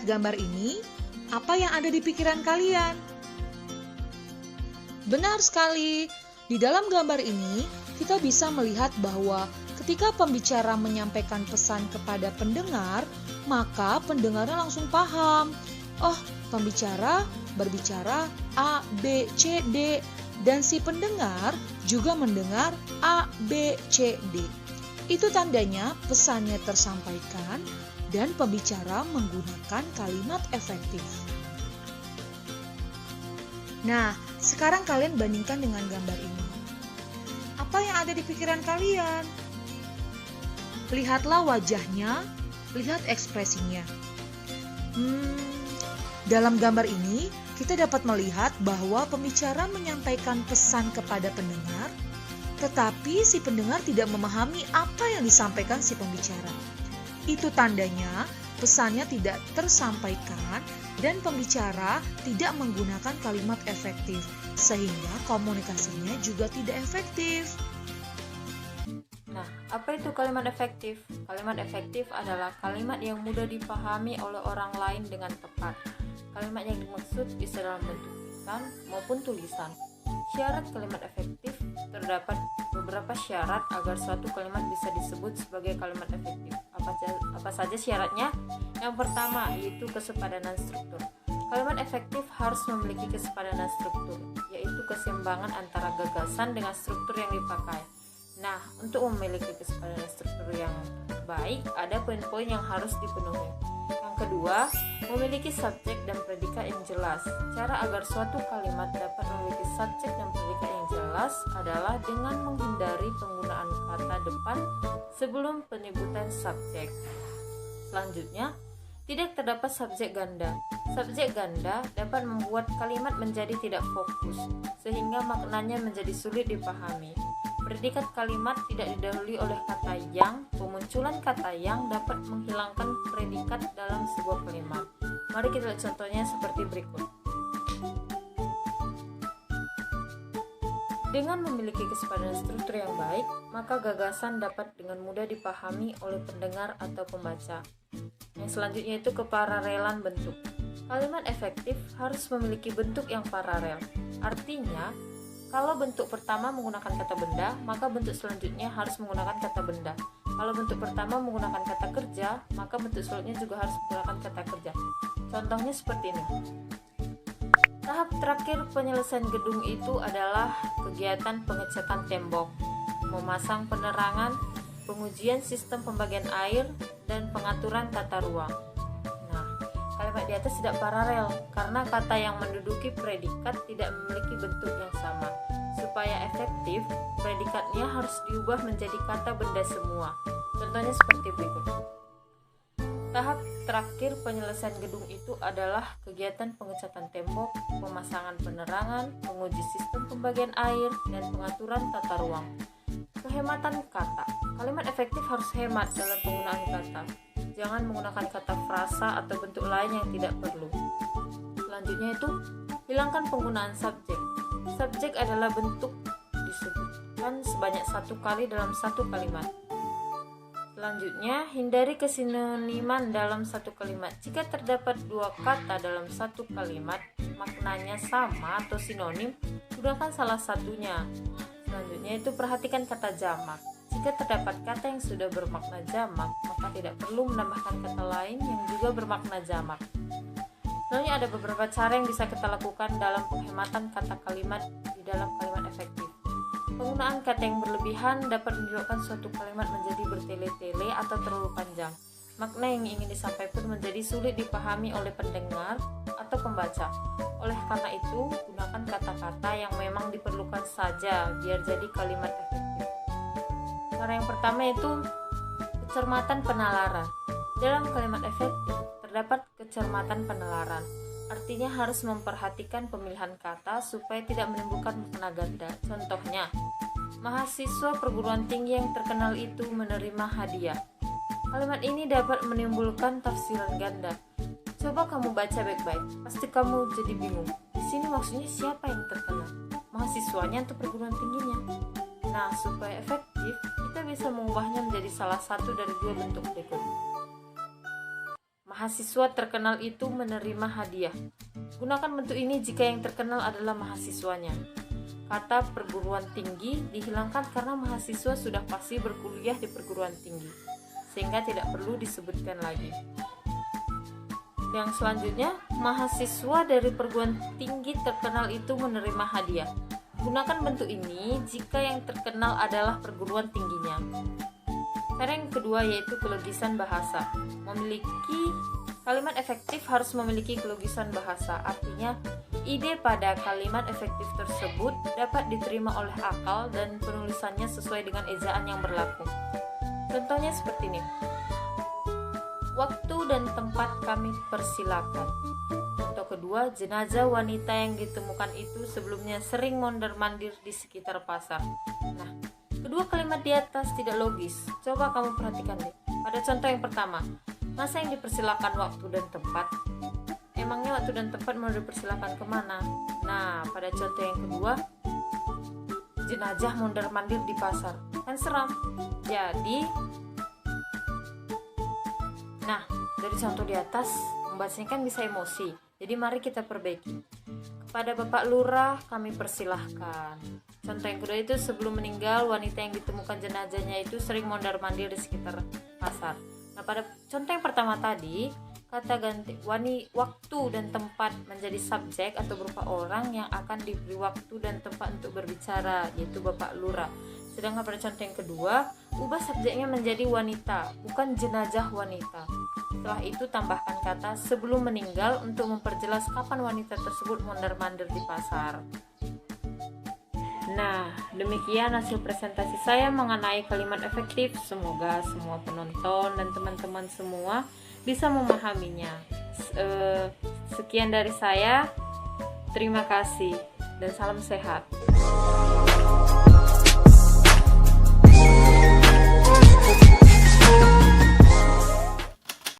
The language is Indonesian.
gambar ini, apa yang ada di pikiran kalian? Benar sekali, di dalam gambar ini kita bisa melihat bahwa ketika pembicara menyampaikan pesan kepada pendengar, maka pendengarnya langsung paham. Oh, pembicara berbicara A, B, C, D, dan si pendengar juga mendengar A, B, C, D. Itu tandanya pesannya tersampaikan dan pembicara menggunakan kalimat efektif. Nah, sekarang kalian bandingkan dengan gambar ini. Apa yang ada di pikiran kalian? Lihatlah wajahnya, lihat ekspresinya. Dalam gambar ini, kita dapat melihat bahwa pembicara menyampaikan pesan kepada pendengar, tetapi si pendengar tidak memahami apa yang disampaikan si pembicara. Itu tandanya pesannya tidak tersampaikan dan pembicara tidak menggunakan kalimat efektif, sehingga komunikasinya juga tidak efektif. Nah, apa itu kalimat efektif? Kalimat efektif adalah kalimat yang mudah dipahami oleh orang lain dengan tepat. Kalimat yang dimaksud bisa dalam bentuk lisan maupun tulisan. Syarat kalimat efektif, terdapat beberapa syarat agar suatu kalimat bisa disebut sebagai kalimat efektif. Apa saja syaratnya? Yang pertama yaitu kesepadanan struktur. Kalimat efektif harus memiliki kesepadanan struktur, yaitu keseimbangan antara gagasan dengan struktur yang dipakai. Nah, untuk memiliki kesepadanan struktur yang baik, ada poin-poin yang harus dipenuhi. Yang kedua, memiliki subjek dan predikat yang jelas. Cara agar suatu kalimat dapat memiliki subjek dan predikat yang jelas adalah dengan menghindari penggunaan kata depan sebelum penyebutan subjek. Selanjutnya, tidak terdapat subjek ganda. Subjek ganda dapat membuat kalimat menjadi tidak fokus, sehingga maknanya menjadi sulit dipahami. Predikat kalimat tidak didahului oleh kata yang. Pemunculan kata yang dapat menghilangkan predikat dalam sebuah kalimat. Mari kita lihat contohnya seperti berikut. Dengan memiliki kesepadanan struktur yang baik, maka gagasan dapat dengan mudah dipahami oleh pendengar atau pembaca. Yang selanjutnya itu keparalelan bentuk. Kalimat efektif harus memiliki bentuk yang paralel. Artinya, kalau bentuk pertama menggunakan kata benda, maka bentuk selanjutnya harus menggunakan kata benda. Kalau bentuk pertama menggunakan kata kerja, maka bentuk selanjutnya juga harus menggunakan kata kerja. Contohnya seperti ini. Tahap terakhir penyelesaian gedung itu adalah kegiatan pengecatan tembok, memasang penerangan, pengujian sistem pembagian air, dan pengaturan tata ruang. Nah, kalimat di atas tidak paralel karena kata yang menduduki predikat tidak memiliki bentuk yang sama. Supaya efektif, predikatnya harus diubah menjadi kata benda semua. Contohnya seperti berikut. Tahap terakhir penyelesaian gedung itu adalah kegiatan pengecatan tembok, pemasangan penerangan, menguji sistem pembagian air, dan pengaturan tata ruang. Kehematan kata. Kalimat efektif harus hemat dalam penggunaan kata. Jangan menggunakan kata frasa atau bentuk lain yang tidak perlu. Selanjutnya itu, hilangkan penggunaan subjek. Subjek adalah bentuk disebutkan sebanyak satu kali dalam satu kalimat. Selanjutnya, hindari kesinoniman dalam satu kalimat. Jika terdapat dua kata dalam satu kalimat, maknanya sama atau sinonim, gunakan salah satunya. Selanjutnya itu perhatikan kata jamak. Jika terdapat kata yang sudah bermakna jamak, maka tidak perlu menambahkan kata lain yang juga bermakna jamak. Selanjutnya ada beberapa cara yang bisa kita lakukan dalam penghematan kata kalimat di dalam kalimat efektif. Penggunaan kata yang berlebihan dapat menyebabkan suatu kalimat menjadi bertele-tele atau terlalu panjang. Makna yang ingin disampaikan menjadi sulit dipahami oleh pendengar atau pembaca. Oleh karena itu, gunakan kata-kata yang memang diperlukan saja biar jadi kalimat efektif. Cara yang pertama itu kecermatan penalaran. Dalam kalimat efektif terdapat kecermatan penalaran. Artinya harus memperhatikan pemilihan kata supaya tidak menimbulkan makna ganda. Contohnya, mahasiswa perguruan tinggi yang terkenal itu menerima hadiah. Kalimat ini dapat menimbulkan tafsiran ganda. Coba kamu baca baik-baik, pasti kamu jadi bingung. Di sini maksudnya siapa yang terkenal? Mahasiswanya atau perguruan tingginya? Nah, supaya efektif, kita bisa mengubahnya menjadi salah satu dari dua bentuk berikut. mahasiswa terkenal itu menerima hadiah. Gunakan bentuk ini jika yang terkenal adalah mahasiswanya. Kata perguruan tinggi dihilangkan karena mahasiswa sudah pasti berkuliah di perguruan tinggi, sehingga tidak perlu disebutkan lagi. Yang selanjutnya, mahasiswa dari perguruan tinggi terkenal itu menerima hadiah. Gunakan bentuk ini jika yang terkenal adalah perguruan tingginya. Cara yang kedua yaitu kelogisan bahasa. Kalimat efektif harus memiliki kelogisan bahasa. Artinya, ide pada kalimat efektif tersebut dapat diterima oleh akal dan penulisannya sesuai dengan ejaan yang berlaku. Contohnya seperti ini. Waktu dan tempat kami persilakan. Contoh kedua, jenazah wanita yang ditemukan itu sebelumnya sering mondar-mandir di sekitar pasar. Nah, kedua kalimat di atas tidak logis. Coba kamu perhatikan deh. Pada contoh yang pertama, masa yang dipersilakan waktu dan tempat? Emangnya waktu dan tempat mau dipersilakan kemana? Nah, pada contoh yang kedua, jenazah mondar-mandir di pasar. Kan seram. Dari contoh di atas, membacanya kan bisa emosi. Jadi mari kita perbaiki. Kepada Bapak Lurah kami persilahkan. Contoh yang kedua itu, sebelum meninggal wanita yang ditemukan jenazahnya itu sering mondar-mandir di sekitar pasar. Nah, pada contoh yang pertama tadi, kata ganti waktu dan tempat menjadi subjek atau berupa orang yang akan diberi waktu dan tempat untuk berbicara, yaitu Bapak Lurah. Sedangkan pada contoh yang kedua, ubah subjeknya menjadi wanita, bukan jenazah wanita. Setelah itu tambahkan kata sebelum meninggal untuk memperjelas kapan wanita tersebut mondar-mandir di pasar. Nah, demikian hasil presentasi saya mengenai kalimat efektif. Semoga semua penonton dan teman-teman semua bisa memahaminya. Sekian dari saya. Terima kasih dan salam sehat.